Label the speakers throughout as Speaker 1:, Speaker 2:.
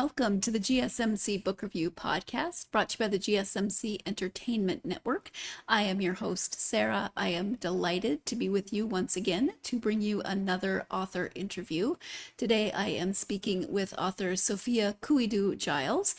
Speaker 1: welcome to the GSMC Book Review Podcast, brought to you by the GSMC Entertainment Network. I am your host, Sarah. I am delighted to be with you once again to bring you another author interview. Today I am speaking with author Sophia Kouidou-Giles.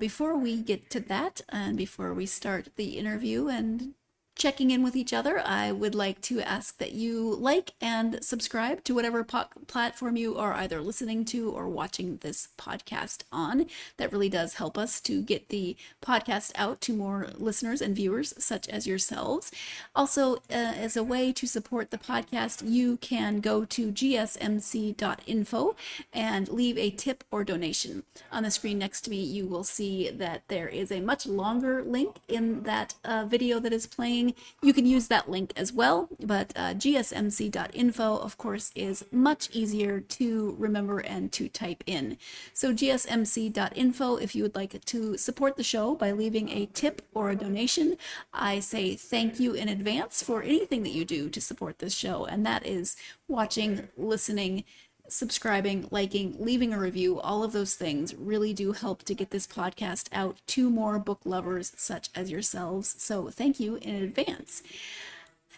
Speaker 1: Before we get to that, and before we start the interview and checking in with each other, I would like to ask that you like and subscribe to whatever platform you are either listening to or watching this podcast on. That really does help us to get the podcast out to more listeners and viewers such as yourselves. Also, as a way to support the podcast, you can go to gsmc.info and leave a tip or donation. On the screen next to me, you will see that there is a much longer link in that video that is playing. You can use that link as well, but gsmc.info, of course, is much easier to remember and to type in. So gsmc.info, if you would like to support the show by leaving a tip or a donation, I say thank you in advance for anything that you do to support this show, and that is watching, listening, subscribing, liking, leaving a review. All of those things really do help to get this podcast out to more book lovers such as yourselves. So thank you in advance.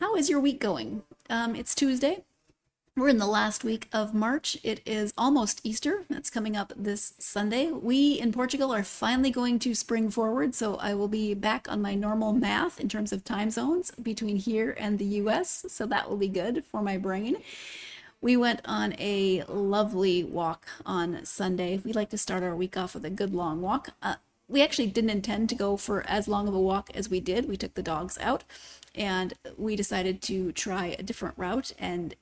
Speaker 1: How is your week going? It's Tuesday. We're in the last week of March. It is almost Easter. That's coming up this Sunday. We in Portugal are finally going to spring forward, so I will be back on my normal math in terms of time zones between here and the US, so that will be good for my brain. We went on a lovely walk on Sunday. We like to start our week off with a good long walk. We actually didn't intend to go for as long of a walk as we did. We took the dogs out and we decided to try a different route, and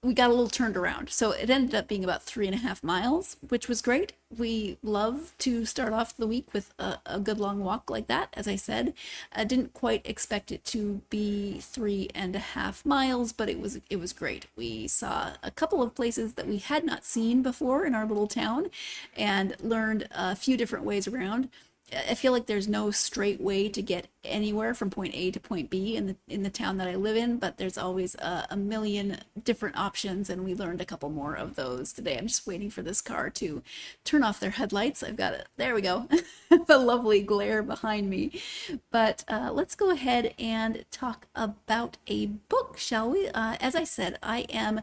Speaker 1: we got a little turned around. So it ended up being about 3.5 miles, which was great. We love to start off the week with a good long walk like that. As I said, I didn't quite expect it to be 3.5 miles, but it was great. We saw a couple of places that we had not seen before in our little town and learned a few different ways around. I feel like there's no straight way to get anywhere from point A to point B in the town that I live in, but there's always a million different options, and we learned a couple more of those today. I'm just waiting for this car to turn off their headlights. I've got it. There we go. The lovely glare behind me. But let's go ahead and talk about a book, shall we? As I said, I am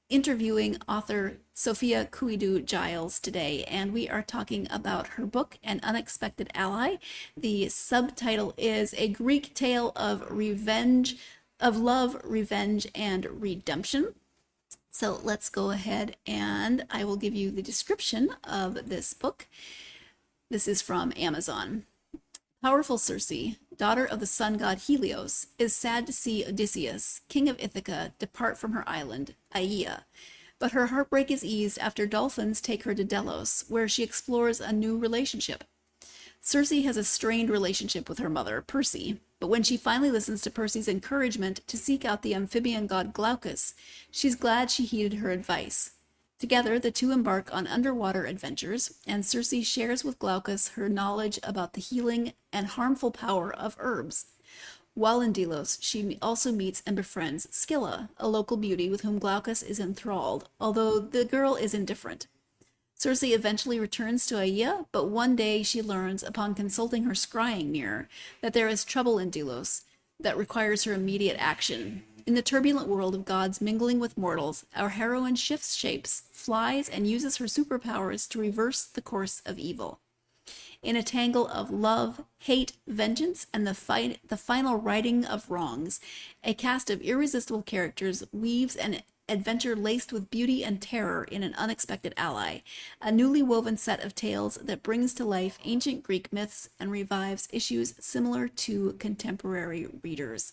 Speaker 1: interviewing author Sophia Kouidou-Giles today, and we are talking about her book, An Unexpected Ally. The subtitle is A Greek Tale of Love, Revenge, and Redemption. So let's go ahead and I will give you the description of this book. This is from Amazon. Powerful Circe, daughter of the sun god Helios, is sad to see Odysseus, king of Ithaca, depart from her island, Aeaea. But her heartbreak is eased after dolphins take her to Delos, where she explores a new relationship. Circe has a strained relationship with her mother, Perse, but when she finally listens to Perse's encouragement to seek out the amphibian god Glaucus, she's glad she heeded her advice. Together, the two embark on underwater adventures, and Circe shares with Glaucus her knowledge about the healing and harmful power of herbs. While in Delos, she also meets and befriends Scylla, a local beauty with whom Glaucus is enthralled, although the girl is indifferent. Circe eventually returns to Aeaea, but one day she learns, upon consulting her scrying mirror, that there is trouble in Delos that requires her immediate action. In the turbulent world of gods mingling with mortals, our heroine shifts shapes, flies, and uses her superpowers to reverse the course of evil. In a tangle of love, hate, vengeance, and the final righting of wrongs, a cast of irresistible characters weaves an adventure laced with beauty and terror in An Unexpected Ally, a newly woven set of tales that brings to life ancient Greek myths and revives issues similar to contemporary readers.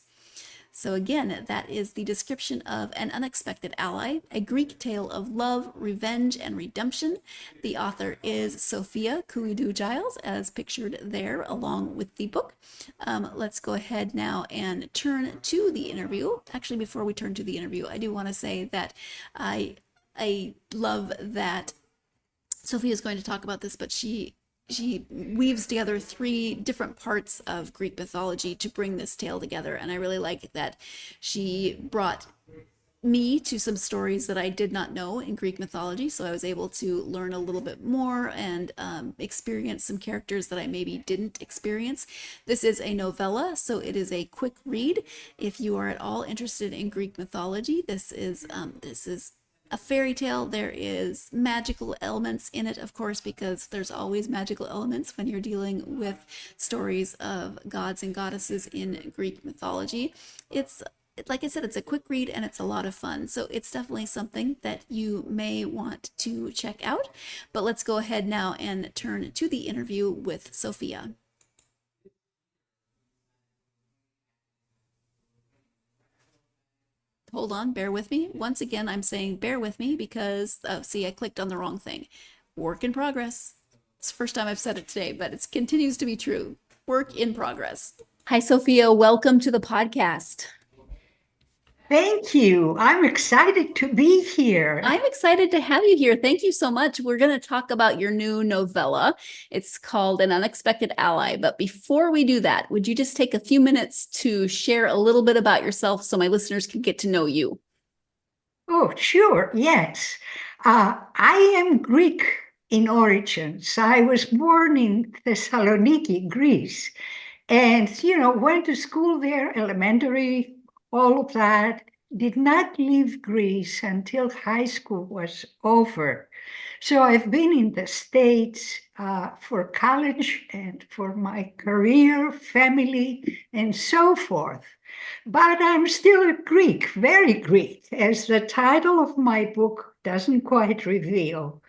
Speaker 1: So again, that is the description of An Unexpected Ally, a Greek tale of love, revenge, and redemption. The author is Sophia Kouidou-Giles, as pictured there along with the book. Let's go ahead now and turn to the interview. Actually, before we turn to the interview, I do want to say that I love that Sophia is going to talk about this, but she weaves together 3 different parts of Greek mythology to bring this tale together, and I really like that she brought me to some stories that I did not know in Greek mythology. So I was able to learn a little bit more and experience some characters that I maybe didn't experience. This is a novella, so it is a quick read. If you are at all interested in Greek mythology, this is a fairy tale. There is magical elements in it, of course, because there's always magical elements when you're dealing with stories of gods and goddesses in Greek mythology. It's like I said, it's a quick read and it's a lot of fun. So it's definitely something that you may want to check out. But let's go ahead now and turn to the interview with Sophia. Hold on, bear with me. Once again, I'm saying bear with me because, oh, see, I clicked on the wrong thing. Work in progress. It's the first time I've said it today, but it continues to be true. Work in progress. Hi, Sophia. Welcome to the podcast.
Speaker 2: Thank you. I'm excited to be here.
Speaker 1: I'm excited to have you here. Thank you so much. We're going to talk about your new novella. It's called An Unexpected Ally. But before we do that, would you just take a few minutes to share a little bit about yourself so my listeners can get to know you?
Speaker 2: Oh, sure. Yes. I am Greek in origins. I was born in Thessaloniki, Greece, and, went to school there, elementary, all of that. Did not leave Greece until high school was over. So I've been in the States for college and for my career, family, and so forth. But I'm still a Greek, very Greek, as the title of my book doesn't quite reveal.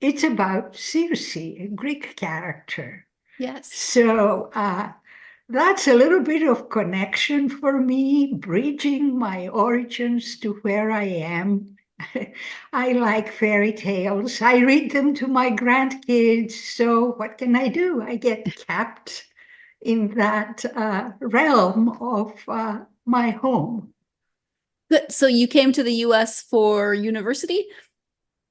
Speaker 2: It's about Circe, a Greek character.
Speaker 1: Yes.
Speaker 2: So that's a little bit of connection for me, bridging my origins to where I am. I like fairy tales. I read them to my grandkids. So what can I do? I get kept in that realm of my home.
Speaker 1: Good. So you came to the US for university?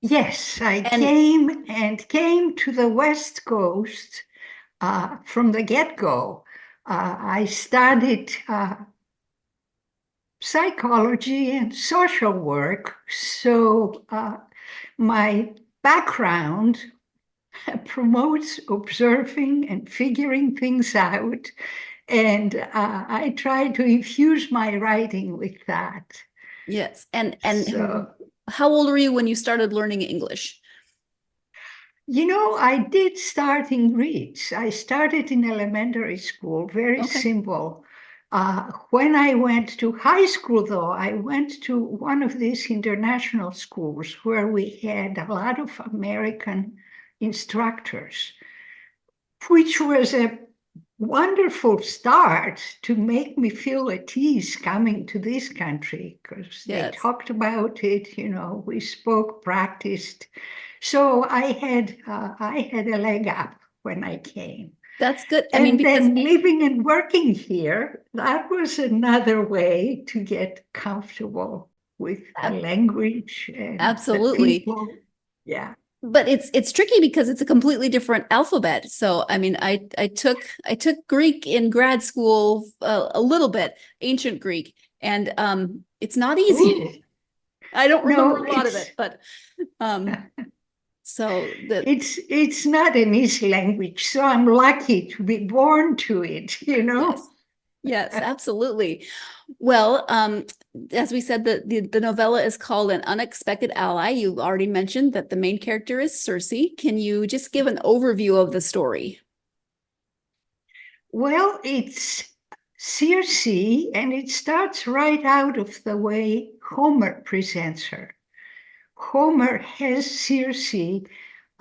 Speaker 2: Yes, I
Speaker 1: And
Speaker 2: came to the West Coast from the get-go. I studied psychology and social work, so my background promotes observing and figuring things out, and I try to infuse my writing with that.
Speaker 1: yes. And
Speaker 2: So,
Speaker 1: how old were you when you started learning English?
Speaker 2: I did start in Greece. I started in elementary school, very
Speaker 1: Okay.
Speaker 2: simple. When I went to high school, though, I went to one of these international schools where we had a lot of American instructors, which was a wonderful start to make me feel at ease coming to this country because they
Speaker 1: Yes.
Speaker 2: talked about it, we spoke, practiced. So I had a leg up when I came.
Speaker 1: That's good. I mean,
Speaker 2: And
Speaker 1: because
Speaker 2: then living and working here, that was another way to get comfortable with the language and the
Speaker 1: absolutely.
Speaker 2: people. Yeah.
Speaker 1: But it's tricky because it's a completely different alphabet. So I mean, I took Greek in grad school a little bit, ancient Greek, and it's not
Speaker 2: Ooh.
Speaker 1: easy. I don't remember
Speaker 2: No,
Speaker 1: a lot of it, but um, so the
Speaker 2: it's not an easy language, so I'm lucky to be born to it.
Speaker 1: yes, yes, absolutely. Well, as we said, the novella is called An Unexpected Ally. You already mentioned that the main character is Circe. Can you just give an overview of the story?
Speaker 2: Well, it's Circe, and it starts right out of the way Homer presents her. Homer has Circe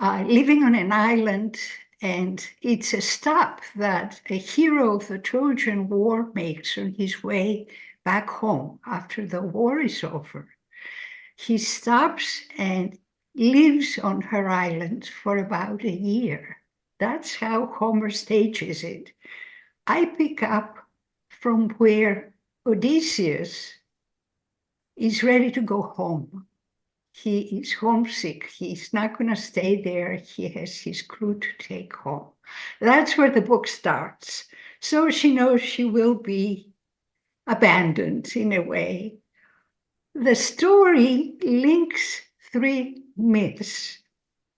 Speaker 2: living on an island, and it's a stop that a hero of the Trojan War makes on his way back home after the war is over. He stops and lives on her island for about a year. That's how Homer stages it. I pick up from where Odysseus is ready to go home. He is homesick. He's not going to stay there. He has his crew to take home. That's where the book starts. So she knows she will be abandoned in a way. The story links three myths.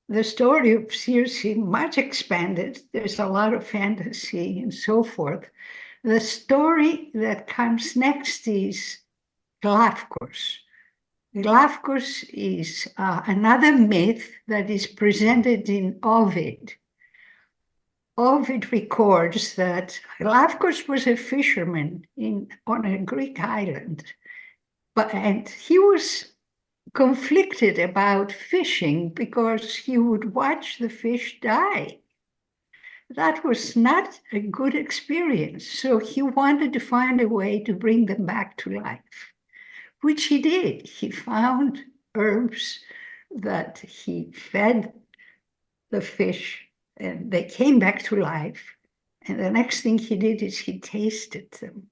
Speaker 2: The story of Circe, much expanded, there's a lot of fantasy and so forth. The story that comes next is Glafkos. Glafkos is another myth that is presented in Ovid. Ovid records that Glafkos was a fisherman on a Greek island, and he was conflicted about fishing because he would watch the fish die. That was not a good experience, so he wanted to find a way to bring them back to life, which he did. He found herbs that he fed the fish, and they came back to life. And the next thing he did is he tasted them.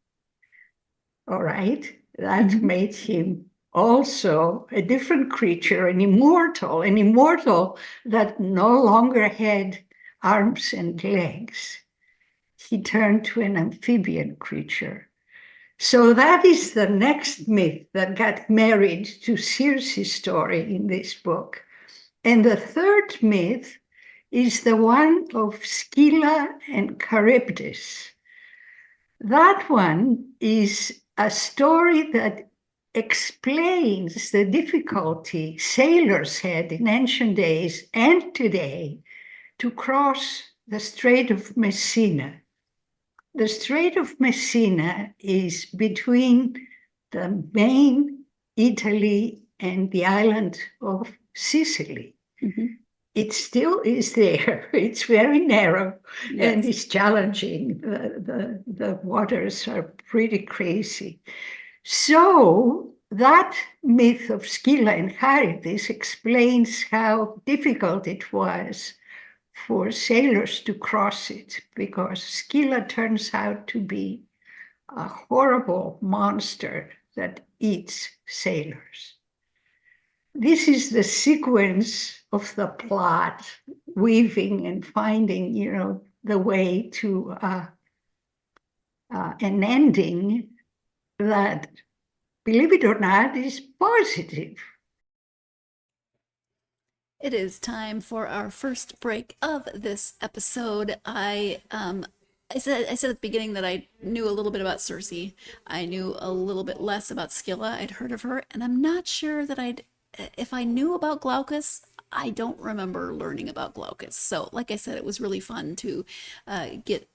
Speaker 2: All right, that made him also a different creature, an immortal that no longer had arms and legs. He turned to an amphibian creature. So that is the next myth that got married to Circe's story in this book. And the third myth is the one of Scylla and Charybdis. That one is a story that explains the difficulty sailors had in ancient days and today to cross the Strait of Messina. The Strait of Messina is between the main Italy and the island of Sicily.
Speaker 1: Mm-hmm.
Speaker 2: It still is there. It's very narrow and it's challenging. The waters are pretty crazy. So that myth of Scylla and Charybdis explains how difficult it was for sailors to cross it, because Scylla turns out to be a horrible monster that eats sailors. This is the sequence of the plot, weaving and finding, the way to an ending that, believe it or not, is positive.
Speaker 1: It is time for our first break of this episode. I said at the beginning that I knew a little bit about Circe. I knew a little bit less about Scylla. I'd heard of her, and I'm not sure that if I knew about Glaucus, I don't remember learning about Glaucus. So, like I said, it was really fun to get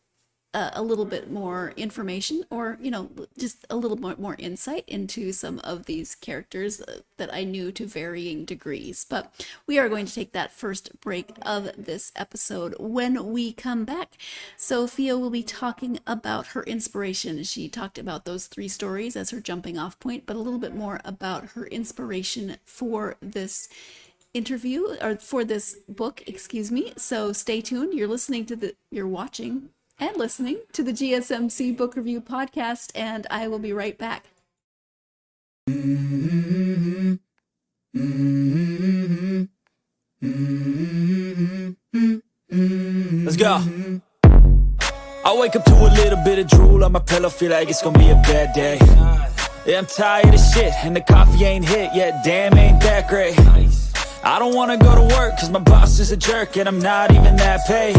Speaker 1: a little bit more information, or just a little more insight into some of these characters that I knew to varying degrees. But we are going to take that first break of this episode. When we come back, Sophia will be talking about her inspiration. She talked about those three stories as her jumping off point, but a little bit more about her inspiration for this interview, or for this book, excuse me. So stay tuned. You're watching and listening to the GSMC Book Review Podcast, and I will be right back.
Speaker 3: Let's go. I wake up to a little bit of drool on my pillow, feel like it's gonna be a bad day. Yeah, I'm tired of shit, and the coffee ain't hit yet, damn, ain't that great. I don't wanna go to work, cause my boss is a jerk, and I'm not even that paid.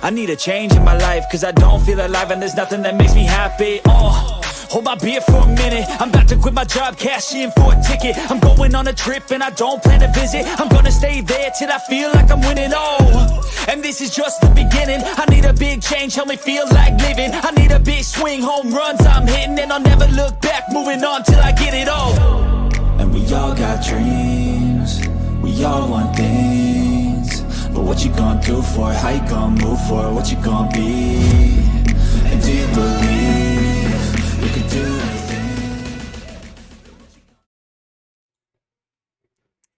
Speaker 3: I need a change in my life, cause I don't feel alive, and there's nothing that makes me happy. Hold my beer for a minute, I'm about to quit my job, cash in for a ticket. I'm going on a trip and I don't plan to visit. I'm gonna stay there till I feel like I'm winning, and this is just the beginning. I need a big change, help me feel like living. I need a big swing, home runs I'm hitting, and I'll never look back, moving on till I get it all. And we all got dreams, we all want things, but what you gonna do for it? How you gonna move for it? What you gonna be? And do you believe you can do anything?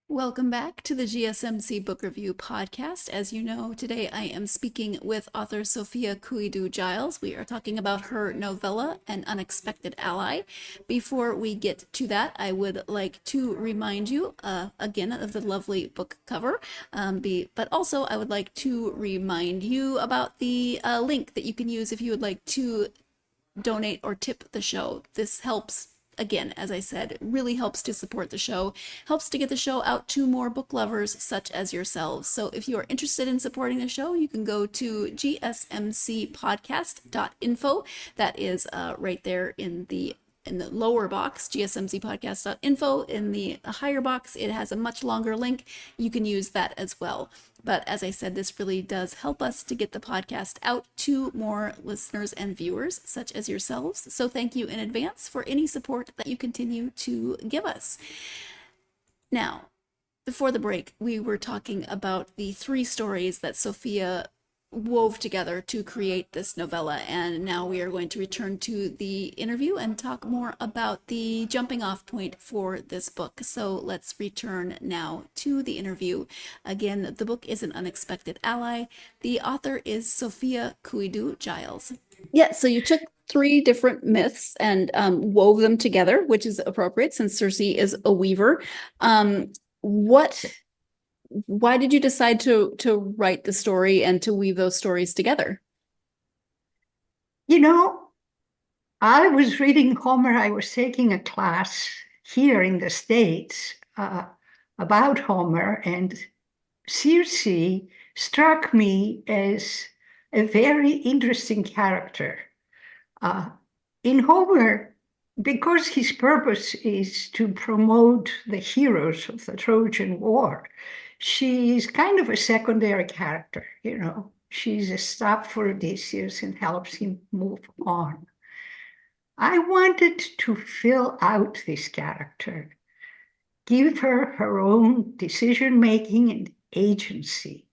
Speaker 1: Welcome back to the GSMC Book Review Podcast. As you know, today I am speaking with author Sophia Kouidou-Giles. We are talking about her novella, An Unexpected Ally. Before we get to that, I would like to remind you again of the lovely book cover, but also I would like to remind you about the link that you can use if you would like to donate or tip the show. This helps again, as I said, it really helps to support the show, helps to get the show out to more book lovers such as yourselves. So if you are interested in supporting the show, you can go to gsmcpodcast.info. That is right there in the lower box, gsmcpodcast.info. In the higher box, it has a much longer link. You can use that as well. But as I said, this really does help us to get the podcast out to more listeners and viewers such as yourselves. So thank you in advance for any support that you continue to give us. Now, before the break, we were talking about the 3 stories that Sophia wove together to create this novella, and now we are going to return to the interview and talk more about the jumping off point for this book. So let's return now to the interview. Again, the book is An Unexpected Ally. The author is Sophia Kouidou-Giles. Yeah, so you took 3 different myths and wove them together, which is appropriate since Circe is a weaver. Why did you decide to write the story and to weave those stories together?
Speaker 2: You know, I was reading Homer. I was taking a class here in the States about Homer, and Circe struck me as a very interesting character. In Homer, because his purpose is to promote the heroes of the Trojan War, she's kind of a secondary character, you know. She's a stop for Odysseus and helps him move on. I wanted to fill out this character, give her her own decision-making and agency.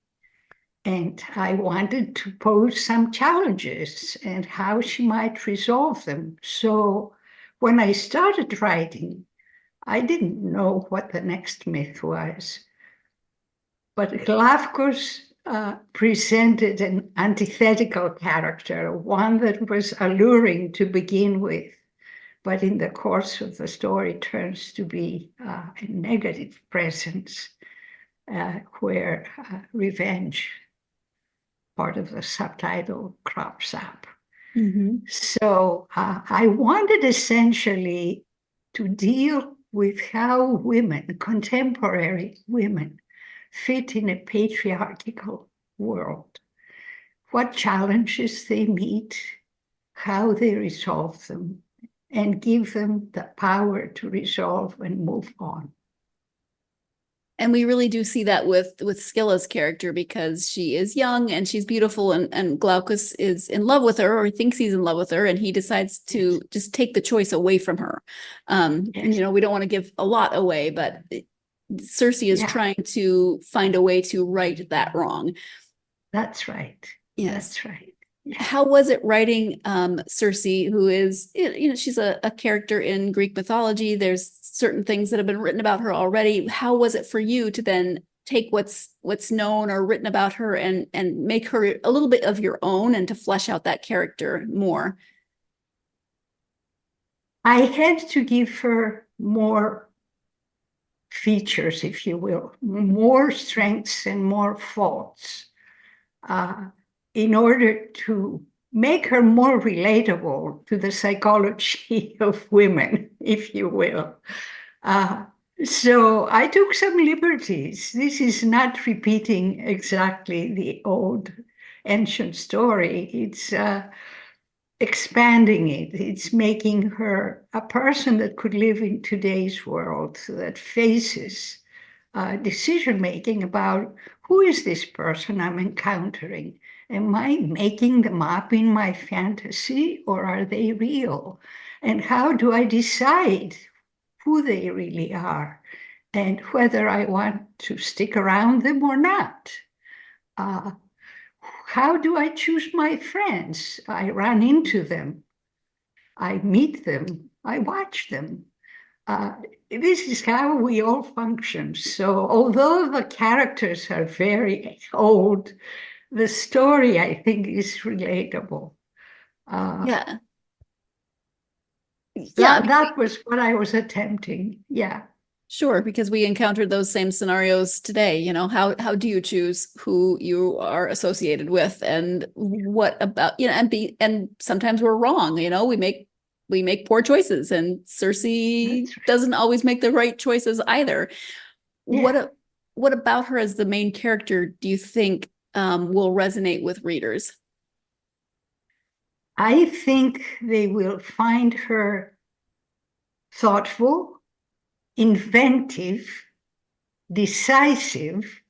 Speaker 2: And I wanted to pose some challenges and how she might resolve them. So when I started writing, I didn't know what the next myth was. But Glafkos presented an antithetical character, one that was alluring to begin with, but in the course of the story turns to be a negative presence where revenge, part of the subtitle, crops up. Mm-hmm. So I wanted essentially to deal with how women, contemporary women, fit in a patriarchal world, what challenges they meet, how they resolve them, and give them the power to resolve and move on.
Speaker 1: And we really do see that with Scylla's character, because she is young and she's beautiful, and Glaucus is in love with her, or thinks he's in love with her, and he decides to just take the choice away from her. And, you know, we don't want to give a lot away, but Circe is trying to find a way to right that wrong.
Speaker 2: That's right.
Speaker 1: Yes.
Speaker 2: That's right. Yeah.
Speaker 1: How was it writing Circe, who is, you know, she's a character in Greek mythology. There's certain things that have been written about her already. How was it for you to then take what's known or written about her and make her a little bit of your own and to flesh out that character more?
Speaker 2: I had to give her more features, if you will, more strengths and more faults, in order to make her more relatable to the psychology of women, if you will. So I took some liberties. This is not repeating exactly the old ancient story. It's expanding it. It's making her a person that could live in today's world, that faces decision-making about who is this person I'm encountering? Am I making them up in my fantasy, or are they real? And how do I decide who they really are and whether I want to stick around them or not? How do I choose my friends? I run into them. I meet them. I watch them. This is how we all function. So although the characters are very old, the story, I think, is relatable.
Speaker 1: Yeah.
Speaker 2: That was what I was attempting. Yeah.
Speaker 1: Sure, because we encountered those same scenarios today. You know, how do you choose who you are associated with, and what about, you know, and sometimes we're wrong. You know, we make we make poor choices, and Circe
Speaker 2: Right.
Speaker 1: doesn't always make the right choices either.
Speaker 2: Yeah.
Speaker 1: What about her as the main character do you think will resonate with readers?
Speaker 2: I think they will find her thoughtful, inventive, decisive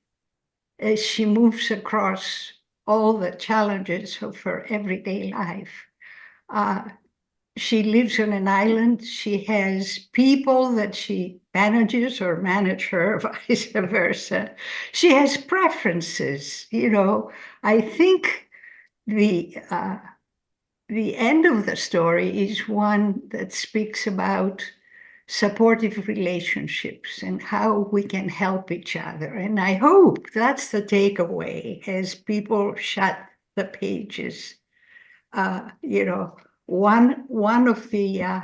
Speaker 2: as she moves across all the challenges of her everyday life. She lives on an island. She has people that she manages or manage her, vice versa. She has preferences. I think the end of the story is one that speaks about supportive relationships and how we can help each other. And I hope that's the takeaway as people shut the pages. One of the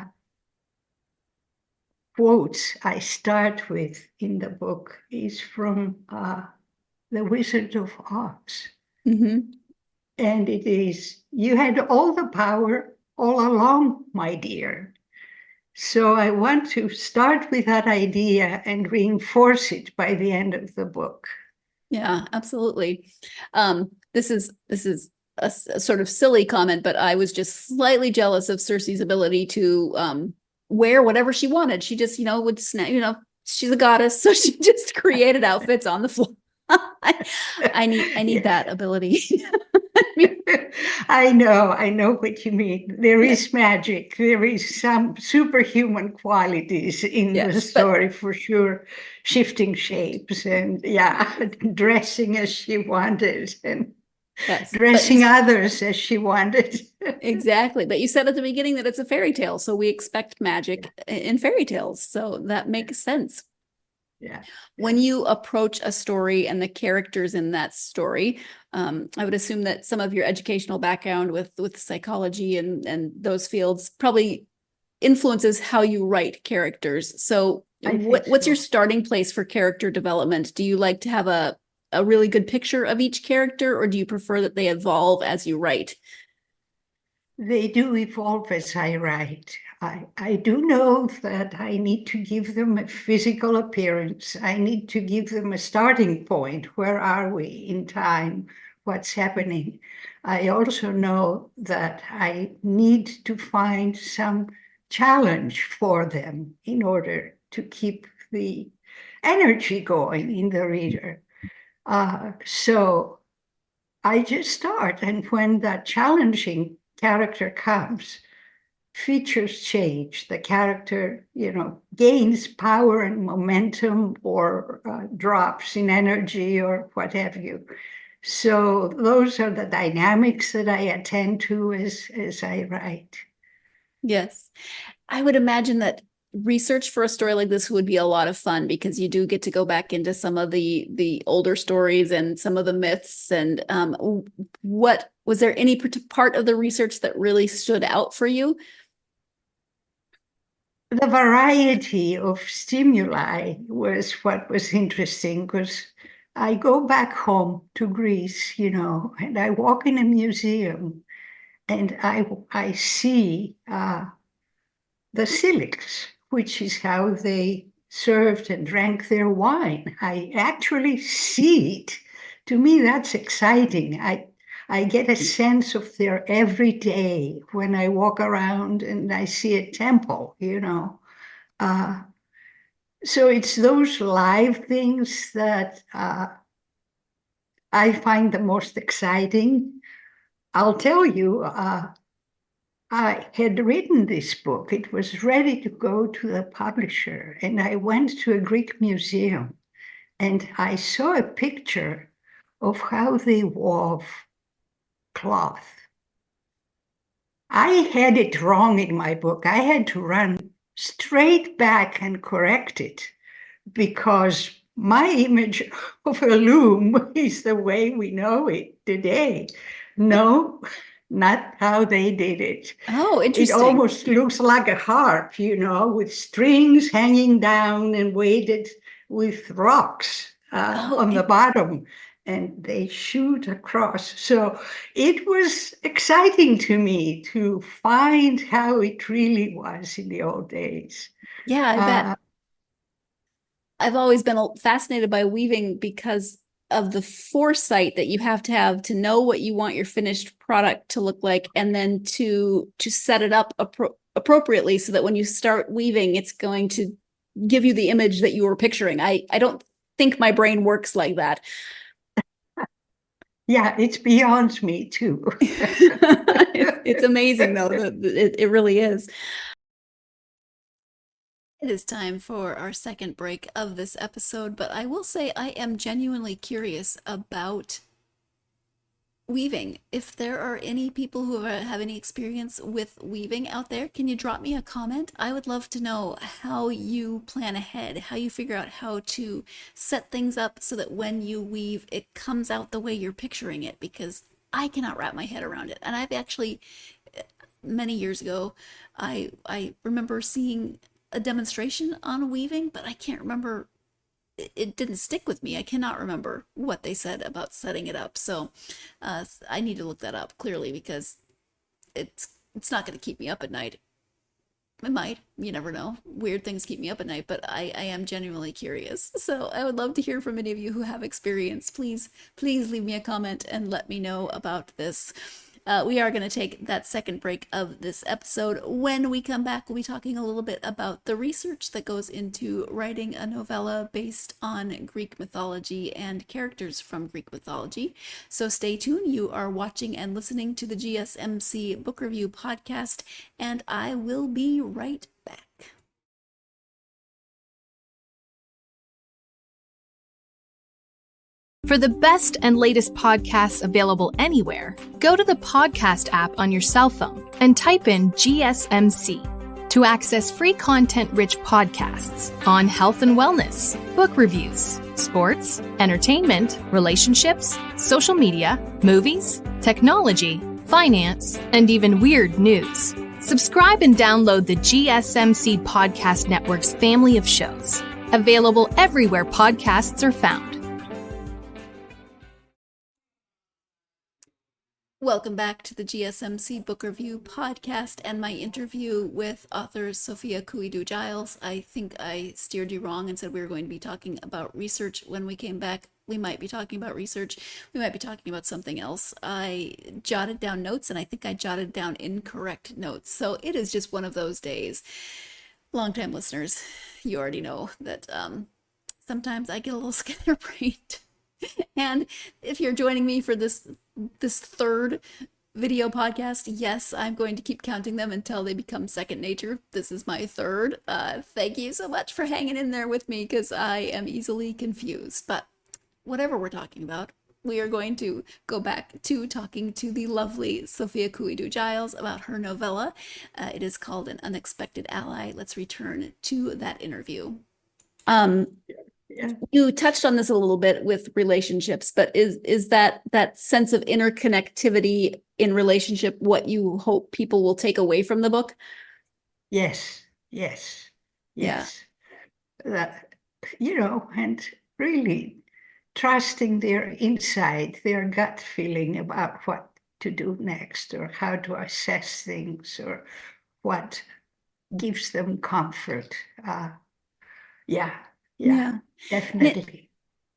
Speaker 2: quotes I start with in the book is from The Wizard of Oz.
Speaker 1: Mm-hmm.
Speaker 2: And it is, "You had all the power all along, my dear." So I want to start with that idea and reinforce it by the end of the book.
Speaker 1: Yeah, absolutely. This is a sort of silly comment, but I was just slightly jealous of Circe's ability to wear whatever she wanted. She just, would snap, she's a goddess, so she just created outfits on the floor. I need that ability.
Speaker 2: I know what you mean. There is magic. There is some superhuman qualities in the
Speaker 1: Yes,
Speaker 2: story for sure. Shifting shapes and dressing as she wanted and
Speaker 1: yes,
Speaker 2: dressing others as she wanted.
Speaker 1: exactly. But you said at the beginning that it's a fairy tale, so we expect magic in fairy tales. So that makes sense.
Speaker 2: Yeah.
Speaker 1: When you approach a story and the characters in that story, I would assume that some of your educational background with psychology and those fields probably influences how you write characters. So what's your starting place for character development? Do you like to have a really good picture of each character, or do you prefer that they evolve as you write?
Speaker 2: They do evolve as I write. I do know that I need to give them a physical appearance. I need to give them a starting point. Where are we in time? What's happening? I also know that I need to find some challenge for them in order to keep the energy going in the reader. So I just start, and when that challenging character comes, features change. The character, gains power and momentum or drops in energy or what have you. So those are the dynamics that I attend to as I write.
Speaker 1: Yes. I would imagine that research for a story like this would be a lot of fun because you do get to go back into some of the older stories and some of the myths. And what was there any part of the research that really stood out for you?
Speaker 2: The variety of stimuli was what was interesting, because I go back home to Greece, and I walk in a museum and I see the Silics, which is how they served and drank their wine. I actually see it. To me, that's exciting. I get a sense of their everyday when I walk around and I see a temple, So it's those live things that I find the most exciting. I'll tell you, I had written this book. It was ready to go to the publisher, and I went to a Greek museum, and I saw a picture of how they wove cloth. I had it wrong in my book. I had to run straight back and correct it because my image of a loom is the way we know it today. No, not how they did it.
Speaker 1: Oh, interesting.
Speaker 2: It almost looks like a harp, with strings hanging down and weighted with rocks on the bottom. and they shoot across. So it was exciting to me to find how it really was in the old days.
Speaker 1: Yeah, I bet. I've always been fascinated by weaving because of the foresight that you have to know what you want your finished product to look like, and then to set it up appropriately so that when you start weaving, it's going to give you the image that you were picturing. I don't think my brain works like that.
Speaker 2: Yeah, it's beyond me too.
Speaker 1: It's amazing though. It really is. It is time for our second break of this episode, but I will say I am genuinely curious about weaving. If there are any people who have any experience with weaving out there, can you drop me a comment? I would love to know how you plan ahead, how you figure out how to set things up so that when you weave, it comes out the way you're picturing it, because I cannot wrap my head around it. And I've actually, many years ago, I remember seeing a demonstration on weaving, but I can't remember. It didn't stick with me. I cannot remember what they said about setting it up. So I need to look that up clearly, because it's not going to keep me up at night. It might, you never know. Weird things keep me up at night, but I am genuinely curious. So I would love to hear from any of you who have experience. Please leave me a comment and let me know about this. We are going to take that second break of this episode. When we come back, we'll be talking a little bit about the research that goes into writing a novella based on Greek mythology and characters from Greek mythology. So stay tuned. You are watching and listening to the GSMC Book Review Podcast, and I will be right back.
Speaker 4: For the best and latest podcasts available anywhere, go to the podcast app on your cell phone and type in GSMC to access free content-rich podcasts on health and wellness, book reviews, sports, entertainment, relationships, social media, movies, technology, finance, and even weird news. Subscribe and download the GSMC Podcast Network's family of shows, available everywhere podcasts are found.
Speaker 1: Welcome back to the GSMC Book Review Podcast and my interview with author Sophia Kouidou-Giles. I think I steered you wrong and said we were going to be talking about research. When we came back, we might be talking about research. We might be talking about something else. I jotted down notes, and I think I jotted down incorrect notes. So it is just one of those days. Longtime listeners, you already know that sometimes I get a little scatterbrained. And if you're joining me for this third video podcast, yes, I'm going to keep counting them until they become second nature. This is my third. Thank you so much for hanging in there with me, because I am easily confused. But whatever we're talking about, we are going to go back to talking to the lovely Sophia Kouidou-Giles about her novella. It is called An Unexpected Ally. Let's return to that interview. You touched on this a little bit with relationships, but is that sense of interconnectivity in relationship what you hope people will take away from the book?
Speaker 2: Yes. That, and really trusting their insight, their gut feeling about what to do next, or how to assess things, or what gives them comfort. Yeah, definitely.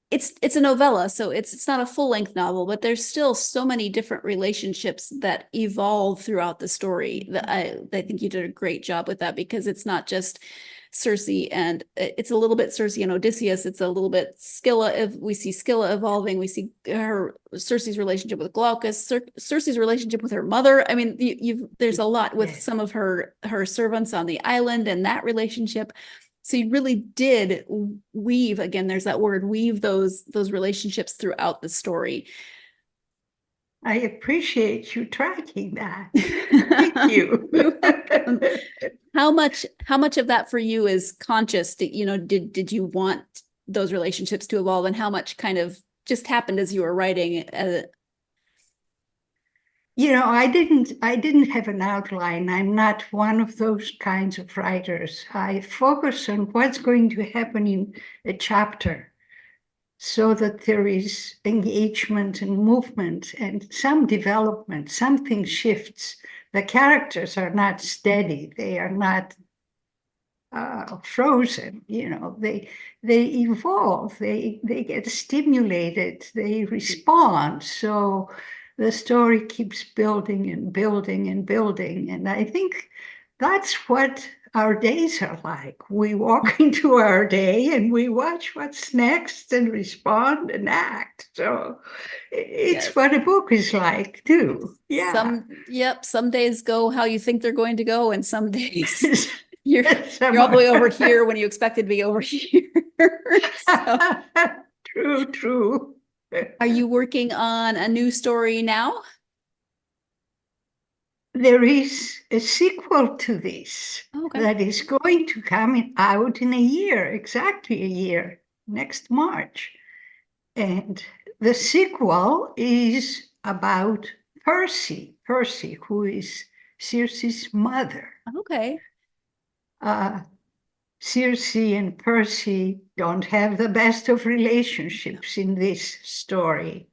Speaker 1: It's a novella, so it's not a full-length novel, but there's still so many different relationships that evolve throughout the story. That I think you did a great job with that, because it's not just Circe, and it's a little bit Circe and Odysseus. It's a little bit Scylla. We see Scylla evolving. We see Circe's relationship with Glaucus, Circe's relationship with her mother. I mean, there's a lot with some of her servants on the island and that relationship. So you really did weave, again, there's that word, weave those relationships throughout the story.
Speaker 2: I appreciate you tracking that. Thank you.
Speaker 1: You're welcome. How much of that for you is conscious? Did you want those relationships to evolve, and how much kind of just happened as you were writing?
Speaker 2: I didn't have an outline. I'm not one of those kinds of writers. I focus on what's going to happen in a chapter. so that there is engagement and movement and some development, something shifts. The characters are not steady, they are not frozen, they evolve, they get stimulated, they respond. So the story keeps building and building and building. And I think that's what our days are like. We walk into our day and we watch what's next and respond and act. So it's
Speaker 1: Yes.
Speaker 2: what a book is like too. Yeah.
Speaker 1: Some days go how you think they're going to go, and some days you're all the way over here when you expected to be over here. So,
Speaker 2: True.
Speaker 1: are you working on a new story now?
Speaker 2: There is a sequel to this that is going to come out in a year, exactly a year, next March. And the sequel is about Percy, who is Circe's mother.
Speaker 1: Okay.
Speaker 2: Circe and Percy don't have the best of relationships in this story.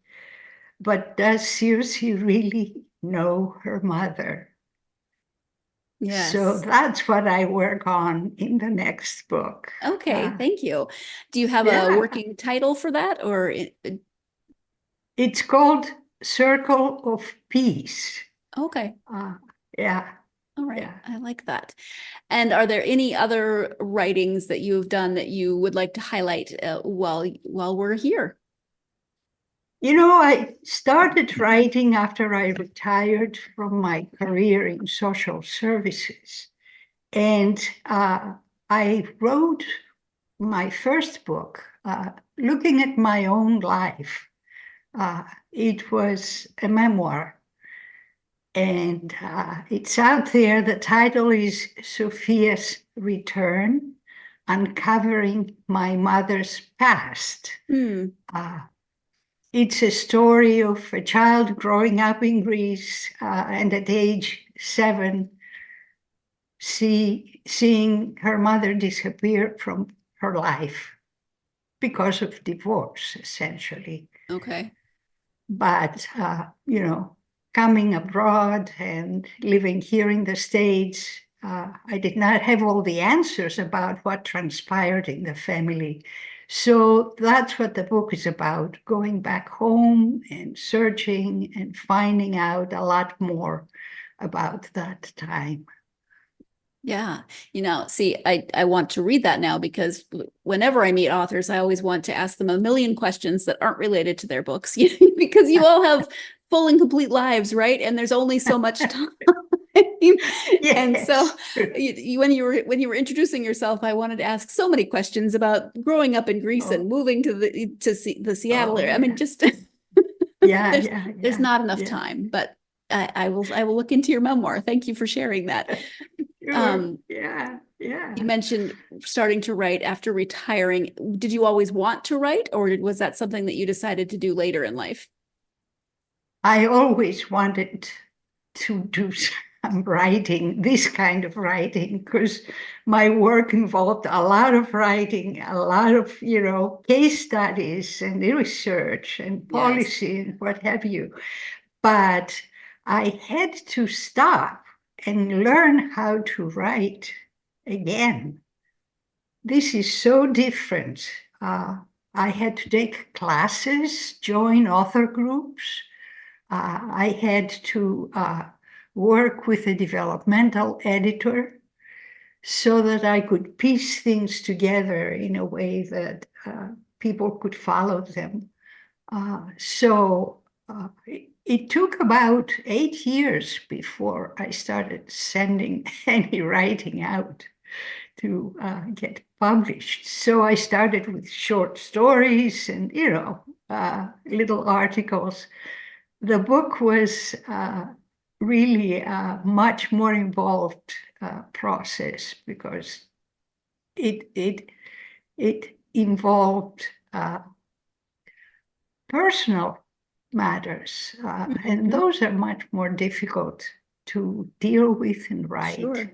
Speaker 2: But does Circe really know her mother?
Speaker 1: Yes.
Speaker 2: So that's what I work on in the next book.
Speaker 1: Okay, thank you. Do you have a working title for that, or
Speaker 2: it's called Circle of Peace.
Speaker 1: Okay.
Speaker 2: Yeah.
Speaker 1: All right. Yeah. I like that. And are there any other writings that you've done that you would like to highlight while we're here?
Speaker 2: I started writing after I retired from my career in social services. And I wrote my first book looking at my own life. It was a memoir. And it's out there. The title is Sophia's Return, Uncovering My Mother's Past. It's a story of a child growing up in Greece and at age 7, seeing her mother disappear from her life because of divorce, essentially.
Speaker 1: Okay.
Speaker 2: But, coming abroad and living here in the States, I did not have all the answers about what transpired in the family. So that's what the book is about, going back home and searching and finding out a lot more about that time.
Speaker 1: Yeah. See, I want to read that now, because whenever I meet authors, I always want to ask them a million questions that aren't related to their books, because you all have full and complete lives, right? And there's only so much time. Yes. And so when you were introducing yourself, I wanted to ask so many questions about growing up in Greece and moving to the Seattle area. I mean, just there's not enough time, but I will look into your memoir. Thank you for sharing that. You mentioned starting to write after retiring. Did you always want to write, or was that something that you decided to do later in life?
Speaker 2: I always wanted to do some writing, this kind of writing, because my work involved a lot of writing, a lot of, case studies and research and policy and what have you. But I had to stop and learn how to write again. This is so different. I had to take classes, join author groups. I had to work with a developmental editor so that I could piece things together in a way that people could follow them. It took about 8 years before I started sending any writing out to get published. So I started with short stories and, little articles. The book was really a much more involved process, because it involved personal matters, and those are much more difficult to deal with and write. Sure.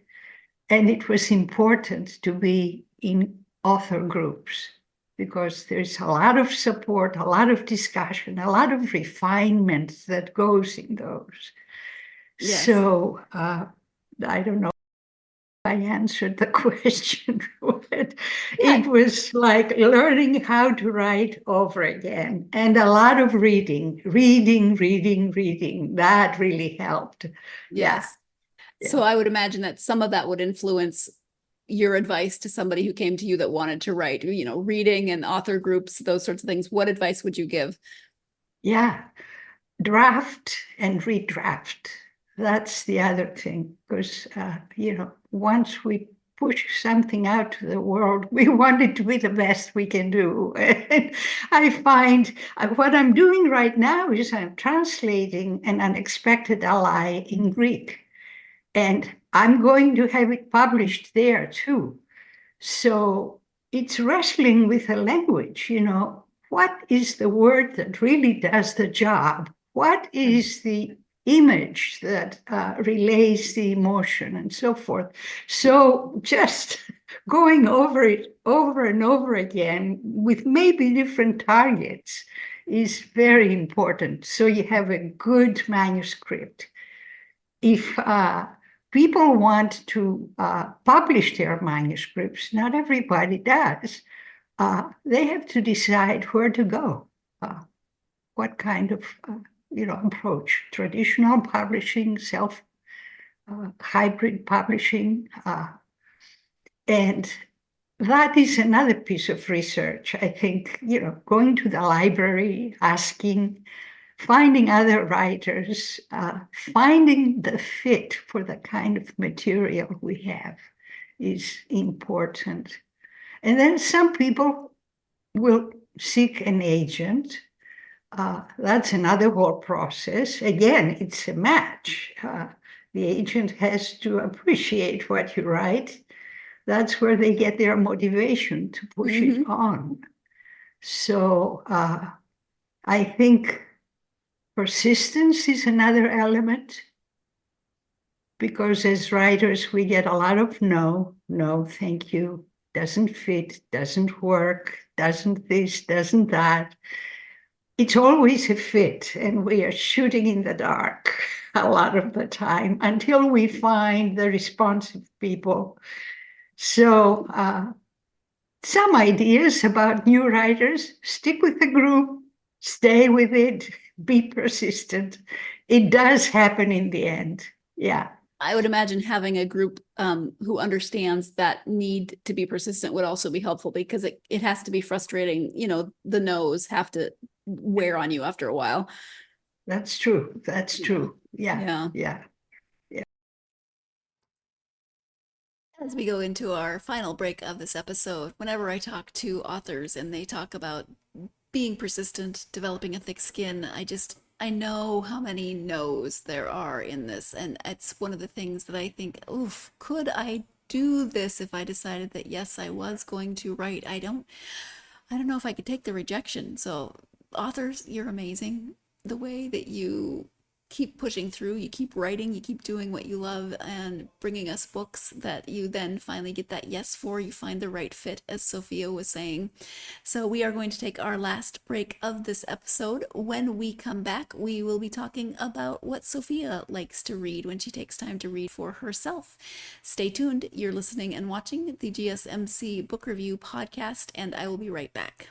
Speaker 2: And it was important to be in author groups because there's a lot of support, a lot of discussion, a lot of refinement that goes in those.
Speaker 1: Yes.
Speaker 2: So I don't know if I answered the question, but it was like learning how to write over again, and a lot of reading. That really helped.
Speaker 1: Yes.
Speaker 2: Yeah.
Speaker 1: So I would imagine that some of that would influence your advice to somebody who came to you that wanted to write, reading and author groups, those sorts of things. What advice would you give?
Speaker 2: Yeah. Draft and redraft. That's the other thing, because, once we push something out to the world, we want it to be the best we can do. And I find what I'm doing right now is I'm translating An Unexpected Ally in Greek. And I'm going to have it published there too. So it's wrestling with a language, what is the word that really does the job? What is the image that relays the emotion and so forth? So just going over it over and over again with maybe different targets is very important. So you have a good manuscript. If people want to publish their manuscripts, not everybody does. They have to decide where to go, what kind of approach: traditional publishing, hybrid publishing, and that is another piece of research. I think going to the library, asking, finding other writers, finding the fit for the kind of material we have is important. And then some people will seek an agent. That's another whole process. Again, it's a match. The agent has to appreciate what you write. That's where they get their motivation to push it on. So I think persistence is another element, because as writers, we get a lot of no, thank you, doesn't fit, doesn't work, doesn't this, doesn't that. It's always a fit, and we are shooting in the dark a lot of the time until we find the responsive people. So some ideas about new writers: stick with the group, stay with it, be persistent. It does happen in the end. Yeah.
Speaker 1: I would imagine having a group who understands that need to be persistent would also be helpful, because it has to be frustrating. The no's have to wear on you after a while.
Speaker 2: That's true. That's true. Yeah.
Speaker 1: As we go into our final break of this episode, whenever I talk to authors and they talk about being persistent, developing a thick skin, I know how many no's there are in this. And it's one of the things that I think, oof, could I do this if I decided that, yes, I was going to write? I don't know if I could take the rejection. So authors, you're amazing. The way that you keep pushing through, you keep writing, you keep doing what you love, and bringing us books that you then finally get that yes for. You find the right fit, as Sophia was saying. So we are going to take our last break of this episode. When we come back, we will be talking about what Sophia likes to read when she takes time to read for herself. Stay tuned. You're listening and watching the GSMC Book Review Podcast, and I will be right back.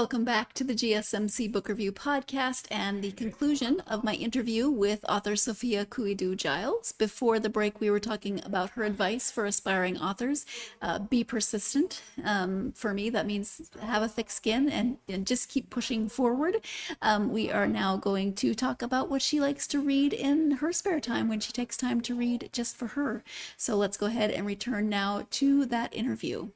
Speaker 1: Welcome back to the GSMC Book Review Podcast and the conclusion of my interview with author Sophia Kouidou-Giles. Before the break, we were talking about her advice for aspiring authors. Be persistent. For me, that means have a thick skin and just keep pushing forward. We are now going to talk about what she likes to read in her spare time when she takes time to read just for her. So let's go ahead and return now to that interview.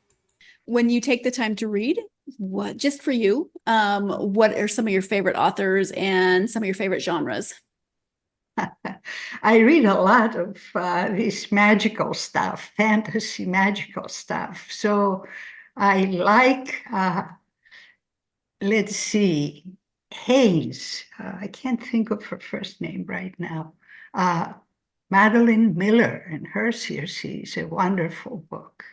Speaker 1: When you take the time to read, what just for you, what are some of your favorite authors and some of your favorite genres?
Speaker 2: I read a lot of this magical stuff, fantasy magical stuff. So I like, let's see, Hayes. I can't think of her first name right now. Madeline Miller and her Circe is a wonderful book.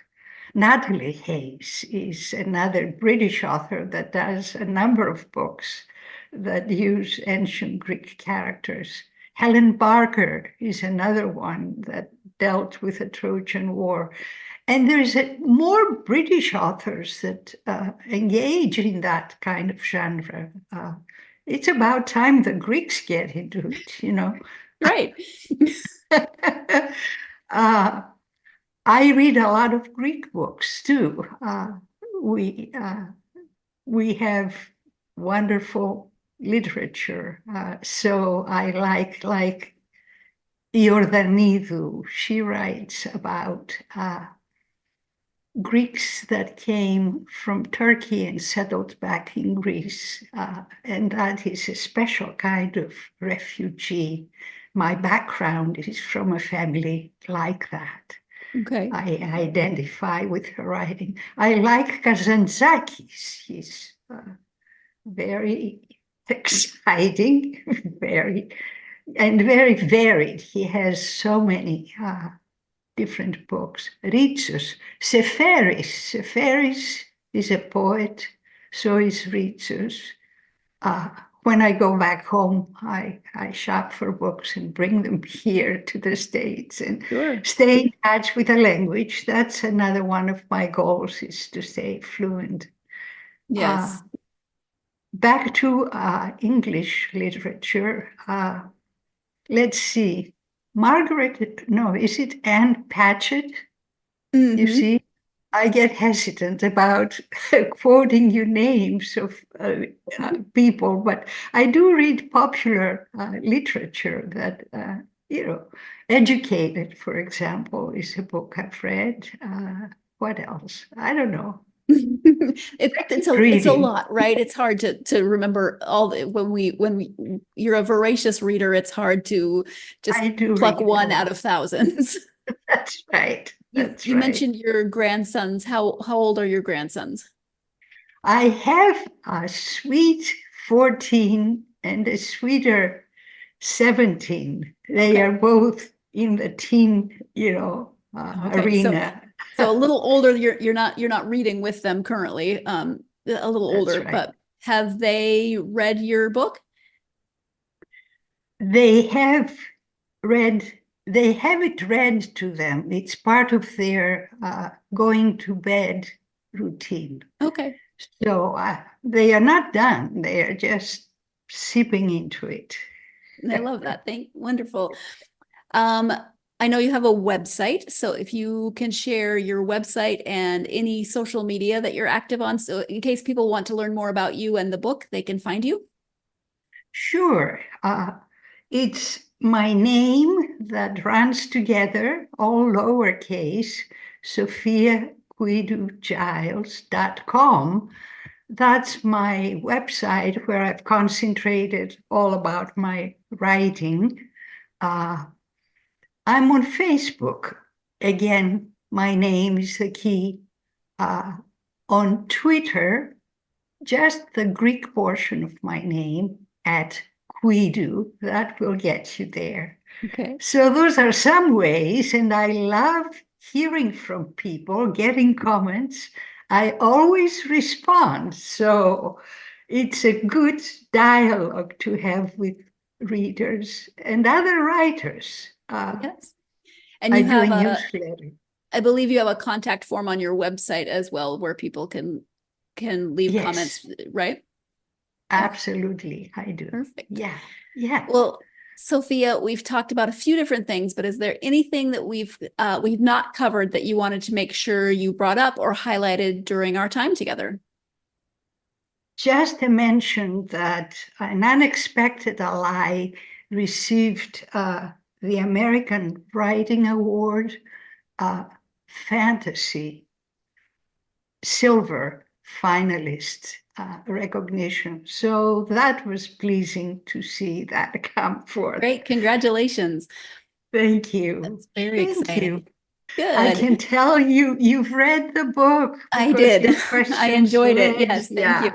Speaker 2: Natalie Hayes is another British author that does a number of books that use ancient Greek characters. Helen Barker is another one that dealt with the Trojan War. And there's more British authors that engage in that kind of genre. It's about time the Greeks get into it, you know.
Speaker 1: Right.
Speaker 2: I read a lot of Greek books too. We have wonderful literature. So I like Iordanidou. She writes about Greeks that came from Turkey and settled back in Greece. And that is a special kind of refugee. My background is from a family like that.
Speaker 1: Okay.
Speaker 2: I identify with her writing. I like Kazantzakis. He's very exciting, very varied. He has so many different books. Ritsos, Seferis is a poet, so is Ritsos. When I go back home, I shop for books and bring them here to the States and stay in touch with the language. That's another one of my goals, is to stay fluent.
Speaker 1: Yes.
Speaker 2: Back to English literature. Let's see. Is it Anne Patchett?
Speaker 1: Mm-hmm.
Speaker 2: You see? I get hesitant about quoting you names of people, but I do read popular literature that, Educated, for example, is a book I've read. What else? I don't know.
Speaker 1: It's a lot, right? It's hard to remember all when you're a voracious reader, it's hard to just pluck one out of thousands.
Speaker 2: That's right.
Speaker 1: You mentioned your grandsons. How old are your grandsons?
Speaker 2: I have a sweet 14 and a sweeter 17. They are both in the teen, arena.
Speaker 1: So a little older. You're not reading with them currently. A little older, right. But have they read your book?
Speaker 2: They have read. They have it read to them. It's part of their going to bed routine.
Speaker 1: Okay.
Speaker 2: So they are not done. They are just sipping into it.
Speaker 1: I love that. Wonderful. I know you have a website, so if you can share your website and any social media that you're active on, so in case people want to learn more about you and the book, they can find you.
Speaker 2: Sure. It's my name that runs together, all lowercase, SophiaKouidou-Giles.com. That's my website where I've concentrated all about my writing. I'm on Facebook. Again, my name is the key. On Twitter, just the Greek portion of my name, at Kouidou, that will get you there.
Speaker 1: Okay.
Speaker 2: So those are some ways, and I love hearing from people, getting comments. I always respond. So it's a good dialogue to have with readers and other writers.
Speaker 1: Yes. And you have a newsletter. I believe you have a contact form on your website as well, where people can leave comments, right?
Speaker 2: Absolutely, I do.
Speaker 1: Perfect.
Speaker 2: Yeah, yeah.
Speaker 1: Well, Sophia, we've talked about a few different things, but is there anything that we've not covered that you wanted to make sure you brought up or highlighted during our time together?
Speaker 2: Just to mention that an unexpected ally received the American Writing Award Fantasy Silver finalist recognition. So that was pleasing to see that come forth.
Speaker 1: Great, congratulations.
Speaker 2: Thank you.
Speaker 1: That's very
Speaker 2: Thank
Speaker 1: exciting.
Speaker 2: you.
Speaker 1: Good.
Speaker 2: I can tell you've read the book.
Speaker 1: I
Speaker 2: because
Speaker 1: did.
Speaker 2: your
Speaker 1: I
Speaker 2: questions
Speaker 1: enjoyed it.
Speaker 2: led-
Speaker 1: Yes, thank
Speaker 2: yeah.
Speaker 1: you.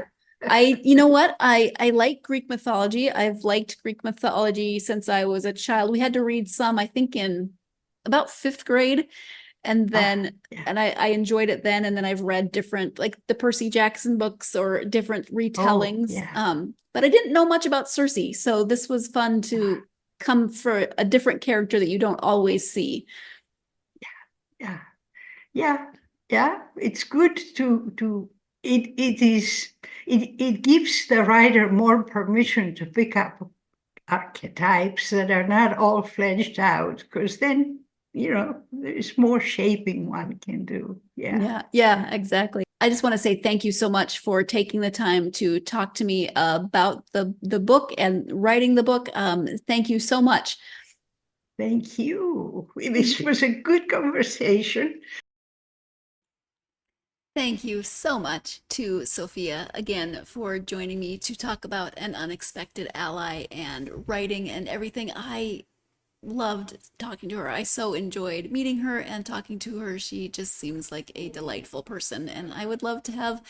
Speaker 1: You know what? I like Greek mythology. I've liked Greek mythology since I was a child. We had to read some, I think, in about 5th grade. And then,
Speaker 2: yeah.
Speaker 1: and I enjoyed it then. And then I've read different, like the Percy Jackson books or different retellings.
Speaker 2: yeah.
Speaker 1: But I didn't know much about Circe. So this was fun to come for a different character that you don't always see.
Speaker 2: Yeah. It's good it gives the writer more permission to pick up archetypes that are not all fleshed out, because then there's more shaping one can do.
Speaker 1: Yeah, exactly. I just want to say thank you so much for taking the time to talk to me about the book and writing the book. Thank you so much.
Speaker 2: Thank you. This was a good conversation.
Speaker 1: Thank you so much to Sophia again for joining me to talk about An Unexpected Ally and writing and everything. I loved talking to her. I so enjoyed meeting her and talking to her. She just seems like a delightful person, and I would love to have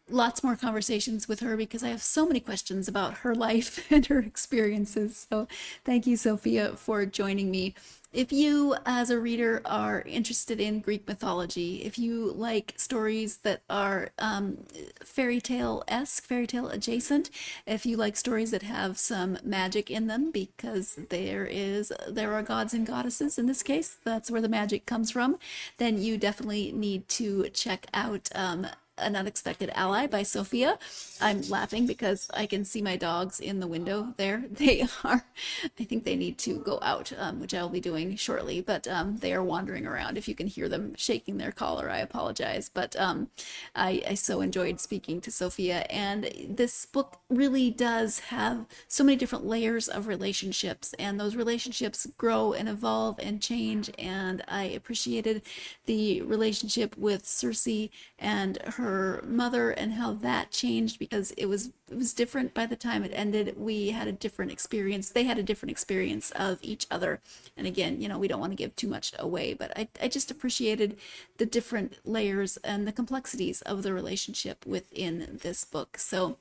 Speaker 1: lots more conversations with her because I have so many questions about her life and her experiences. So thank you, Sophia, for joining me. If you, as a reader, are interested in Greek mythology, if you like stories that are fairy tale-esque, fairy tale adjacent, if you like stories that have some magic in them, because there are gods and goddesses in this case, that's where the magic comes from, then you definitely need to check out An Unexpected Ally by Sophia. I'm laughing because I can see my dogs in the window there. I think they need to go out, which I will be doing shortly, but they are wandering around. If you can hear them shaking their collar, I apologize. But I so enjoyed speaking to Sophia, and this book really does have so many different layers of relationships, and those relationships grow and evolve and change, and I appreciated the relationship with Circe and her mother and how that changed because it was different by the time it ended. We had a different experience. They had a different experience of each other. And again, we don't want to give too much away, but I just appreciated the different layers and the complexities of the relationship within this book. So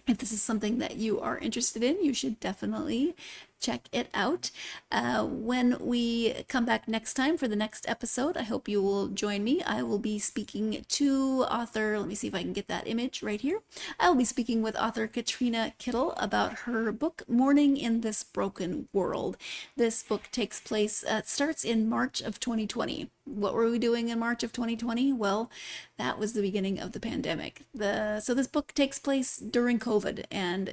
Speaker 1: if this is something that you are interested in, you should definitely check it out. When we come back next time for the next episode, I hope you will join me. I will be speaking to author, let me see if I can get that image right here. I will be speaking with author Katrina Kittle about her book, Mourning in This Broken World. This book takes place, starts in March of 2020. What were we doing in March of 2020? Well, that was the beginning of the pandemic. So this book takes place during COVID, and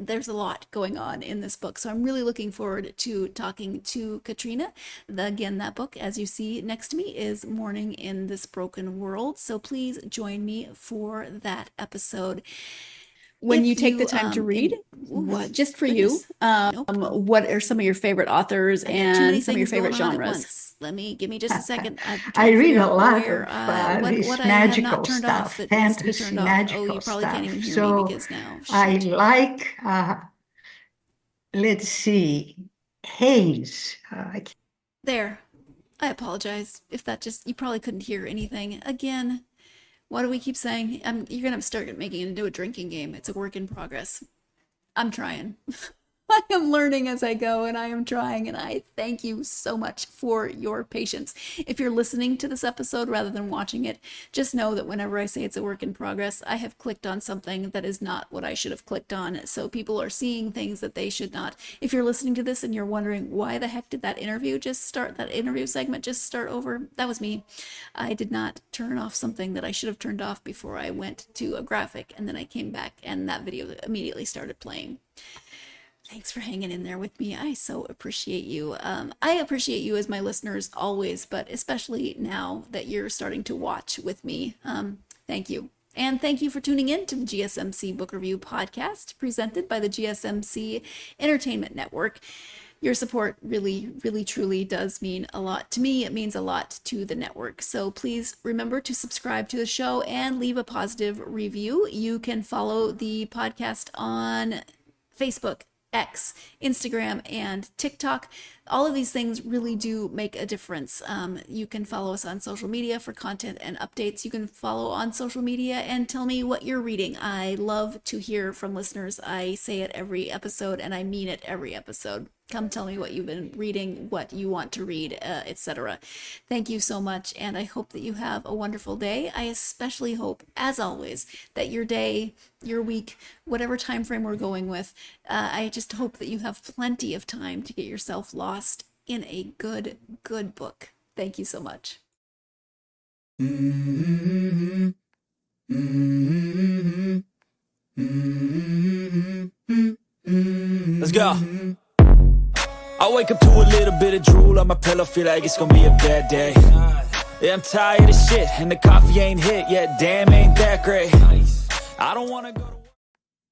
Speaker 1: there's a lot going on in this book. So I'm really looking forward to talking to Katrina. Again, that book, as you see next to me, is Mourning in This Broken World. So please join me for that episode. When you take the time to read, what just for you, what are some of your favorite authors and some of your favorite genres? Give me just a second.
Speaker 2: I read a lot of this magical stuff, fantasy magical stuff. So I like, let's see, Hayes.
Speaker 1: There. I apologize if you probably couldn't hear anything. Again, what do we keep saying? You're going to start making it into a drinking game. It's a work in progress. I'm trying. I am learning as I go, and I am trying, and I thank you so much for your patience. If you're listening to this episode rather than watching it, just know that whenever I say it's a work in progress, I have clicked on something that is not what I should have clicked on, so people are seeing things that they should not. If you're listening to this and you're wondering why the heck did that interview segment just start over, that was me. I did not turn off something that I should have turned off before I went to a graphic, and then I came back and that video immediately started playing. Thanks for hanging in there with me. I so appreciate you. I appreciate you as my listeners always, but especially now that you're starting to watch with me. Thank you. And thank you for tuning in to the GSMC Book Review Podcast presented by the GSMC Entertainment Network. Your support really, really, truly does mean a lot to me. It means a lot to the network. So please remember to subscribe to the show and leave a positive review. You can follow the podcast on Facebook, X, Instagram, and TikTok. All of these things really do make a difference. You can follow us on social media for content and updates. You can follow on social media and tell me what you're reading. I love to hear from listeners. I say it every episode, and I mean it every episode. Come tell me what you've been reading, what you want to read, etc. Thank you so much, and I hope that you have a wonderful day. I especially hope, as always, that your day, your week, whatever time frame we're going with, I just hope that you have plenty of time to get yourself lost in a good book. Thank you so much.
Speaker 3: Let's go. I wake up to a little bit of drool on my pillow, feel like it's gonna be a bad day. Yeah, I'm tired of shit, and the coffee ain't hit yet, damn, ain't that great. I don't wanna go to